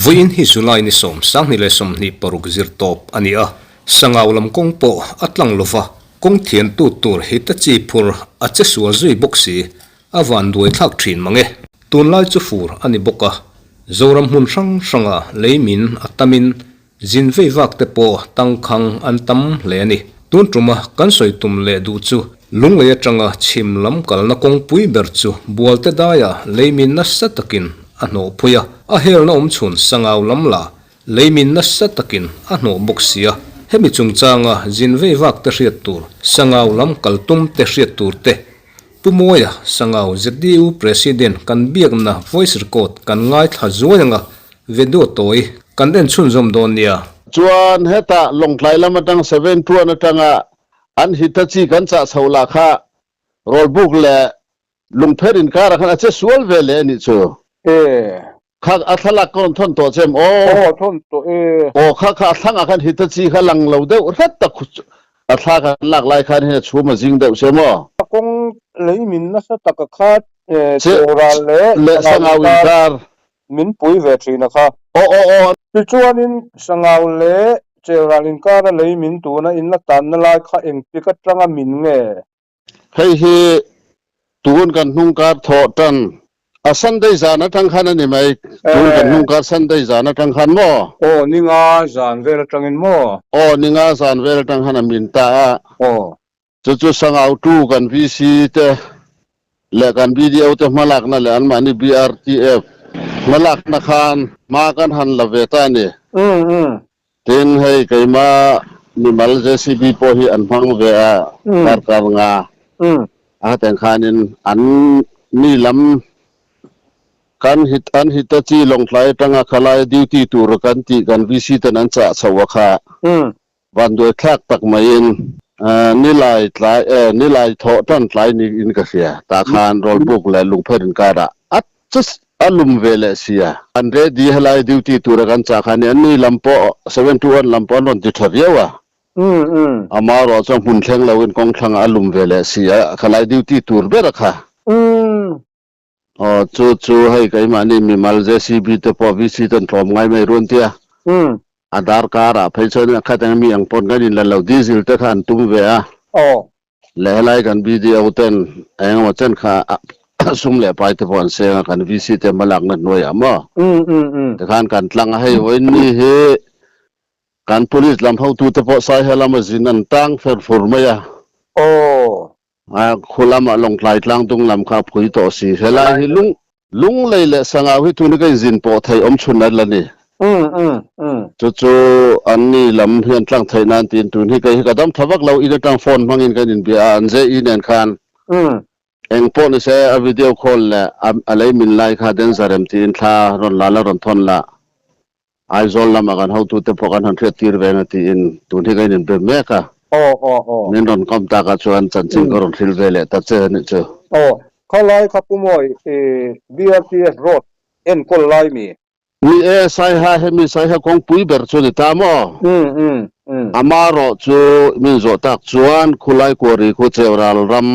Vuin hi July ni som sang ni le som ni paruk zir top ania sangaulam kong po atlang lova kong thian tu tur hita chi phur ache sual zui boxi awan duai thak thin mange tun lai chu fur ani boka zoram hun sang sanga leimin atamin jinvei wak te po tangkhang antam le ani tun truma kan soi tum le du chu lungle atanga chimlam kalna kong pui ber chu bualte daya leimin na satakin ano puya a hel na chun sangau lamla leimin na satakin ano boxia hemi chungchanga jinvei wak te hriat tur sangau lam kaltum te hriat tur te pumoya sangau ZDU president kan biak na voice record kan ngai tha zuanga vedo toi kan den chun zom don nia chuan heta longtlai lamatang 7 tu anatanga an hitachi kan cha chaula kha rollbook le lungpherin kara khan ache sual vele ni chu kha athala kon thon to chem thon to kha thanga kan hitachi kha lang lo de rat ta khu atha kan lak lai khan he chuma jing de semo kong leimin na sa taka kha oral le sangawintar min pui ve thina kha chuanin sangau le cheralin kara leimin tu na in la tan na lai kha eng pikat tanga min nge hei hi tun kan hnung kar tho tan a Sunday zana tang khan ani mai tun kan hnung kar Sunday zana tang khan mo ninga zan vel tangin mo ninga zan vel tang khan min ta chu sangau tu kan VC te le kan video te malak na le an mani BRTF malak na khan ma kan han la ve ta ni tin hei kaima ni mal JCB po hi an phang ve a kar nga a teng khanin an ni lam kan hit chi longtlai tanga khalai duty tur kan ti kan VC tan an cha chawa kha van doi thak tak main ni lai tho tan tlai ni in ka sia ta khan roll book la lungpherin kara at just alum vele sia andre di halai duty tur kan cha khan ni lampo 721 lampo non ti thaviawa amaro chang hun thleng lawin kong thlang alum vele sia khalai duty tur bera kha chu hei kai mani mi mal JCB te po VC tan thom ngai mai ron tia Aadhaar card a phaichon khatang mi ang pon ganin la lo diesel te khan tum ve a le lai kan video ten eng wa chen kha sum le pai te pon se kan VC te malak na noi ama te khan kan tlang hei hoin ni he kan police lam hau tu te po sai helama jinan tang fer formaya khulama longtlai tlang tung lam kha phui to si helai hi lung leile sanga hi tu ni kai jin po thai om chunat la ni chu anni lam hian tlang thai nan tin tu ni kai kadam thawak lo ina tang phone mangin kan in bia an je in en khan eng po ni se a video call la alai min lai kha den zarem tin tha ron la ron thon la ai zol lama kan how to te po kan han thret tir ve na ti in tu ni kai in be me ka nen ron kom ta ka chuan chan ching koron thil vele ta che ni chu khalai khapumoi BRTF road en kol lai mi sai ha hemi sai ha kong pui ber chu ni ta mo amaro chu min zo tak chuan khulai kori khu cheural ram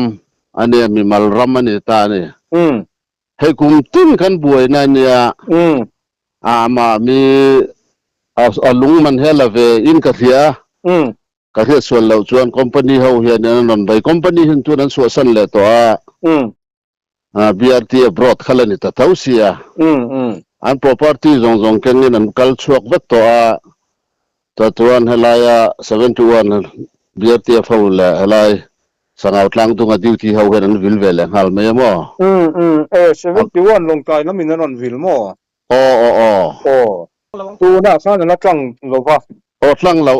ane mi mal ram ani ta ni he kum tin kan buai na nia ama mi alung man hela ve in ka thia ka thia sual lo chuan company ho hian non bai company hin tu nan so san le to BRTF broad khalani ta thausia an property zong ken an kal chuak vet to ta tuan helaya 721 BRTF ho la helai sangau tlang tunga duty ho hen vil vele hal me mo 71 long kai na min non vil mo tu na sa na tlang lo ba tlang lo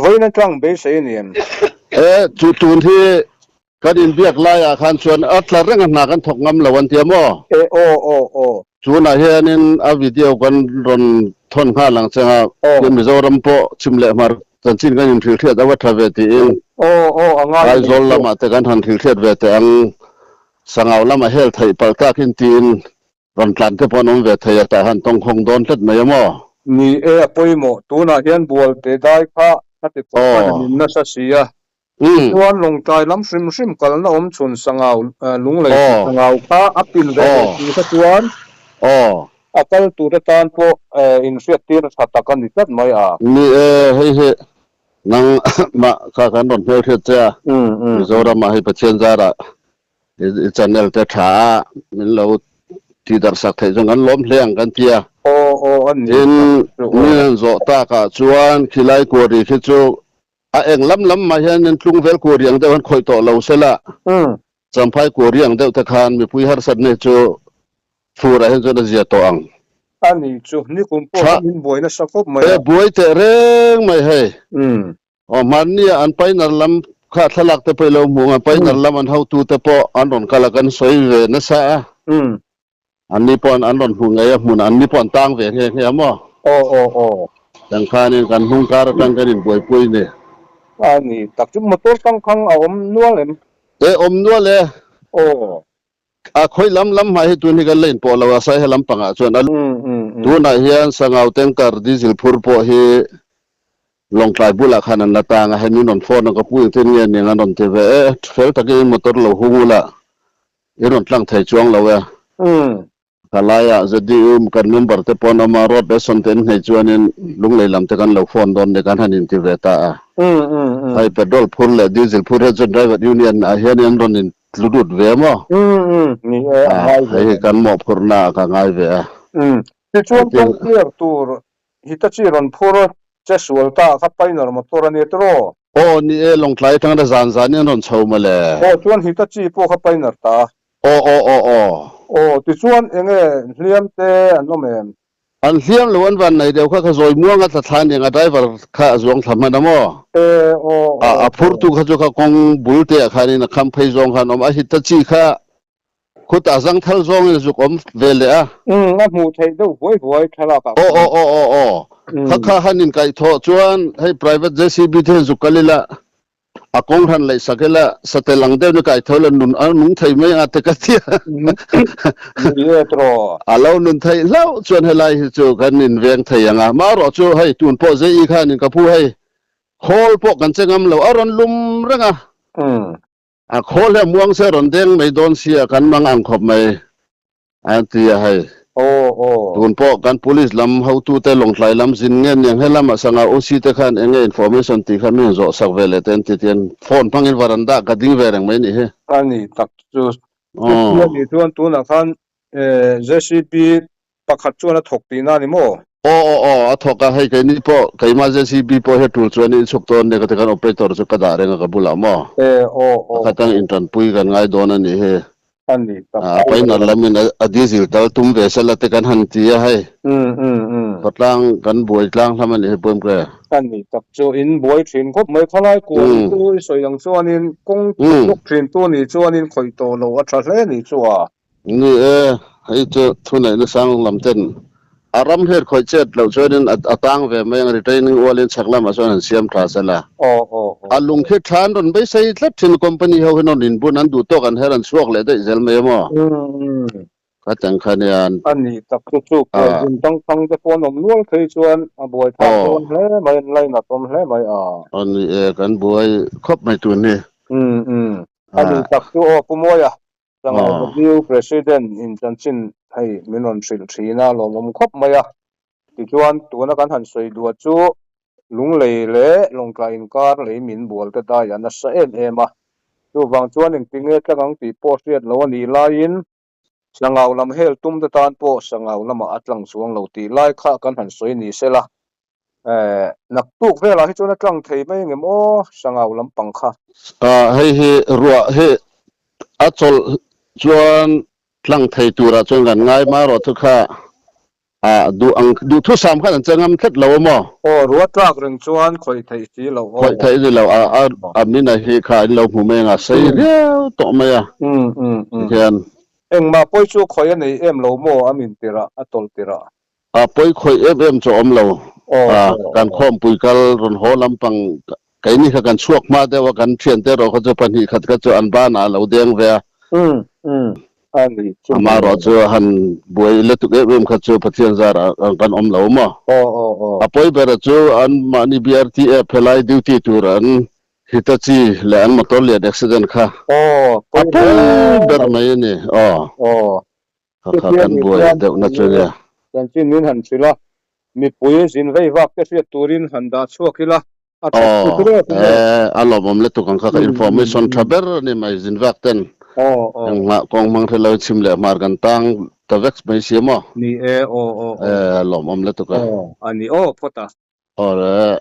voi na tlang be se niam chu tun thi kan in biak lai a khan chuan atla reng na kan thok ngam lawan tia mo chuna hianin a video kan ron thon kha lang changa Mizoram po chimle mar chanchin kan in thil thiat awa thave ti in anga ai zol lama te kan han thil thiat ve te ang sangau lama hel thai palta kin tin ron tlan te ponom ve thai ta han tong khong don tlet mai mo ni poimo tuna hian bual te dai kha hati min na sa sia ชวนลงใจล้ำซิมกันนะชุนสงาวลุงเลยสงาวข้าอัปปินเวทีชวนอักลตูตตานพวกอินเสียตีร์สัตกันนิดไม่นี่ให้นังมาข้ากันนนเพื่อเทียจ้าโซรามาให้ประเทศจาระจันเนลเตถามันเราที่ดารสักไทยจงกันล้มเลี้ยงกันเทียอันนี้นี่โซตากะชวนขี้ไล่กัวดีขี้จูเองล้ำมาเห็นนั่นลุงเวลกัวเรียงเดี๋ยวมันคอยต่อเราเสละจำพายกัวเรียงเดี๋ยวตะคานมีผู้หาสัตว์เนี่ยจูฟูระเห็นจนเสียตัวอันนี้จูนี่คุณพ่อมินบวยนะสักคบไหมบวยแต่เร่งไม่ให้มันเนี่ยอันไปนั่นลำข้าทะลักแต่ไปเราหมู่อันไปนั่นลำอันเฮาตูแต่พออันนนกะละกันสวยเวนะซะอันนี้ปอนอันนนหุงไงหมู่อันนี้ปอนตั้งเวเฮียมั้งดังข้านี่กันหุงการตั้งกันบวยปุยเนี่ยอันนี้ตักจุ่มมาตัวตั้งข้างเอานัวเลยอมนัวเลยค่อยล้ำมาให้ตัวนี้กันเล่นพอเราใส่ให้ล้ำปังส่วนนั้นตัวไหนเฮียนสังเอาเต็งการดิจิลพูดพอให้ลงกลายบุลขนาดต่างให้มีนนฟอนก็พูดที่นี่เนี่ยนนที่เฟลตะกี้มอเตอร์เราหูละนนตั้งไทยช่วงเรากลายจะดีกันmemberแต่ปอนมารถเบสนเทนให้ชวนลุงเลยลำแต่กันเราฟอนโดนในการหันที่เวตาให้เปโดรพูดเลยดิจิลพูดให้จนได้แบบยูเนียนเฮียนนนลุดเวมั้งนี่ให้กันมอบคนหน้ากันง่ายเวที่ช่วงต้องเลือกตัวฮิตาชิรันพูดจะสวลตาขับไปนอร์มาตัวนี้ตัวนี่ลงไลทั้งแต่จานนี่นนชาวมาเลยช่วงฮิตาชิพวกขับไปนอร์ตาที่ช่วงเองเลี้ยงเตะอันนั้นเองอันเลี้ยงล้วนวันไหนเดี๋ยวข้าจะม่วงสถานยังไงได้ว่าข้าจะลงทำมันนะมั้งพูดถูกข้าจะคงบุลเตะข้านี่นะคำเพย์จงข้าน้องฮิตาชิข้าคุณตาสังทัลจงนี่จุกเวเลยงั้นหมูไทยดูบ่อยทะเลาะกันข้าหันินไก่ทอชวนให้ private JCB เทนจุกกันเลยละกงทันเลยสักละสเตลังเดียวนี่ไก่ทอลนุ่งไทยไม่อาจจะกันเที่ยเรานุ่งไทยแล้วชวนให้ไล่จูกันนินเวียงไทยยังมารอจูให้ตุนพ่อเจอีข้านี่กับผู้ให้โคลพวกกันเจงมเรารอนลุมเรื่องโคลแล้วม่วงเสรอนเด้งไม่โดนเสียกันมังอังขบไม่อันที่ให้ตุนพ่อกัน police ลำเขาตู้แต่ลงไหลลำสินเงี้ยยังให้ลำสังเอาสิแต่ขันเอง information ที่ขันนี่จะสักเวลาเต็มที่เตียนโฟนพังอินวารันดากระดิ่งเวรงไม่นี่เหรออันนี้ตักจูนี่ตัวนักขันJCB ปักขัดชวนถกตีน่านี่มั้งถกกันให้ใครนี่พ่อใครมา JCB พ่อให้ตัวชวนนี่สุกตัวเนี่ยก็จะกัน operator จะกระดาษเรื่องกับบุลามั้งก็ตั้งอินทรันปุยกันง่ายโดนนี่เหรออันนี้ไปนั่นละมินดิจิลตุ้มเวสละแต่กันหันที่ให้ปัดล่างกันบวยล่างทำมันให้เพิ่มกระอันนี้ตักโจอินบวยถิ่นก็ไม่ขลายกูตัวสวยอย่างส่วนนี้กงลูกถิ่นตัวนี้ส่วนนี้คอยโตโลอัตราเล่นี่ชัวนี่ให้เจอทุนไหนนึกสร้างลำเต้นอารมณ์เหตุคอยเจ็ดเราช่วยนั้นตั้งเวไม่ยังรีเทนนิ่งวอลเลนสักละมาส่วนเสียมทาสละลุงคิดทานรนไปใส่ทับทินคอมพานีเขาให้นอนดินบุนั้นดูโตกันให้รันสวกเลยได้เซลเมย์มั้งก็จังคันยันอันนี้ตักจุกต้องจะพอนมล้วนเคยชวนบวยทำตัวเล่ไม่ไล่หนักตัวเล่ไม่อันนี้กันบวยครบไม่ตัวนี้อันนี้ตักจุกปุ่มวยจังหวะดิว president อินจันชินให้มินอนสิลชีน่าลงครบไหมที่ชวนตัวนักการหันสวยดูจูลุงเลยลงกลายอินการเลยมินบัวจะได้ยันนัสเอ็มตัวบางชวนหนึ่งติงเงกกังตีโพสเรียดแล้วนี่ลายินสังเอาลำเฮลตุ้มตะตานโพสังเอาลำมาอัดลังสวงเราตีไล่ข้ากันหันสวยนี่เสละนักตุกเวลาให้ชวนนักลังไทยไม่เงี้ยโอ้สังเอาลำปังค่ะให้รัวให้อัดโจชวนลังไทยตัวเราจนกันง่ายมารอทุกข้าดูทุกสามขั้นจะงำทัดเราหม้อรัวตรากเรื่องชวนคอยไทยที่เราคอยไทยที่เรามินะเฮขาเราหูเมงใส่เดียวต่อมาเช่นเอ็งมาป่วยชูคอยในเราหม้อมินติระอัตลติระป่วยคอยจะเราการข้อมปุยกัลรอนหัวลำปังไก่นี่คือการชวกมาแต่ว่าการเทียนแต่เราเขาจะปัญหาขัดก็จะอันบ้านเราเดียงเวียมารอเจอหันบวยเล็กตุกเขาเจอพัฒนาจาระกันเรามาป่วยเบรเจออันมานี่ BRT เพลายดิวตี้ตัวรันเฮ Hitachi le an motor le accident kha poi ber mai ni kha kan boy de na chuya chan chin min han chila mi pui zin vei vak ke sia turin handa chuakila alomom le to kan kha information thaber ni mai zin vak ten nga kong mang thelo chim le mar kan tang tavex mai siamo ni alomom le to ka ani phota ore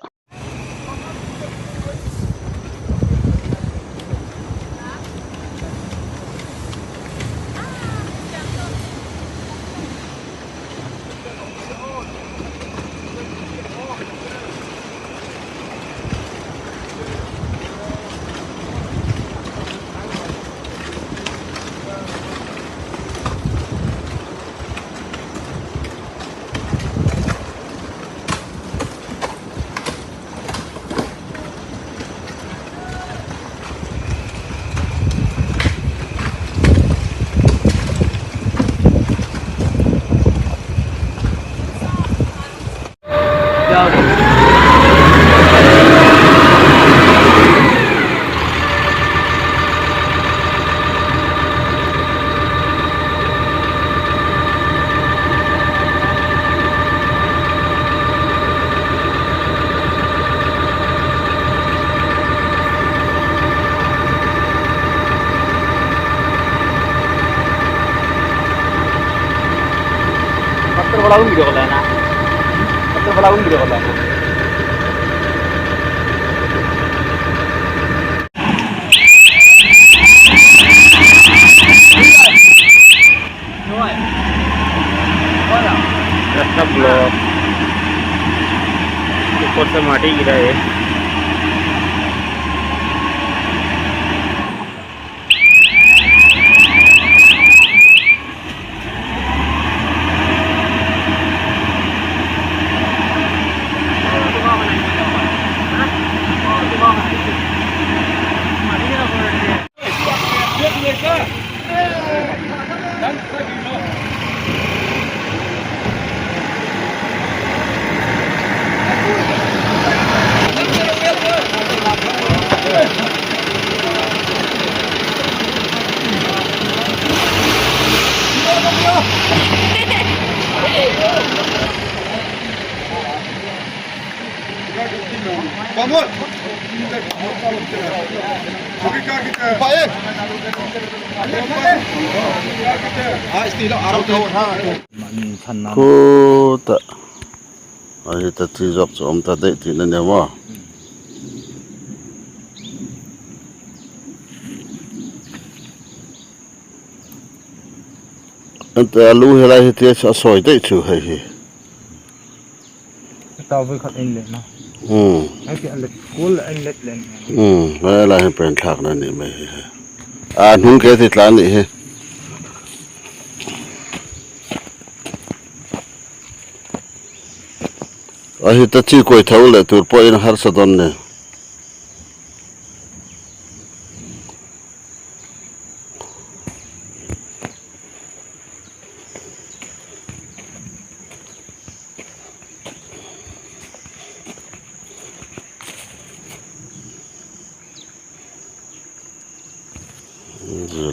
Balawang video ko lang na. Balawang video ko lang. रास्ता ब्लॉक ऊपर से माटी गिरा है Vamos! ko ta ai ta ti jok chom ta de ti na ne wa anta lu hela hi te sa soi de chu hai hi tao với khát anh lên nó anh cái anh lết cool anh lết lên mai la hi pen thak na ni mai nun ke ti tlan ni he ai ta chi koi thau le tur po in har sa don ne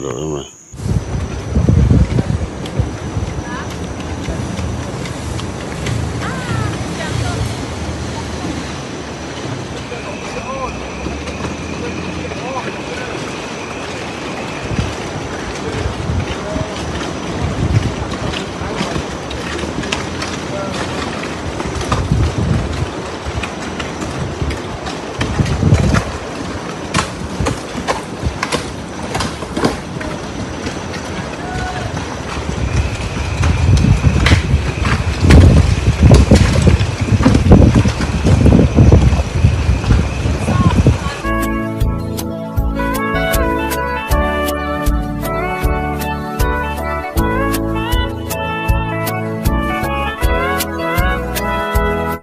rồi mà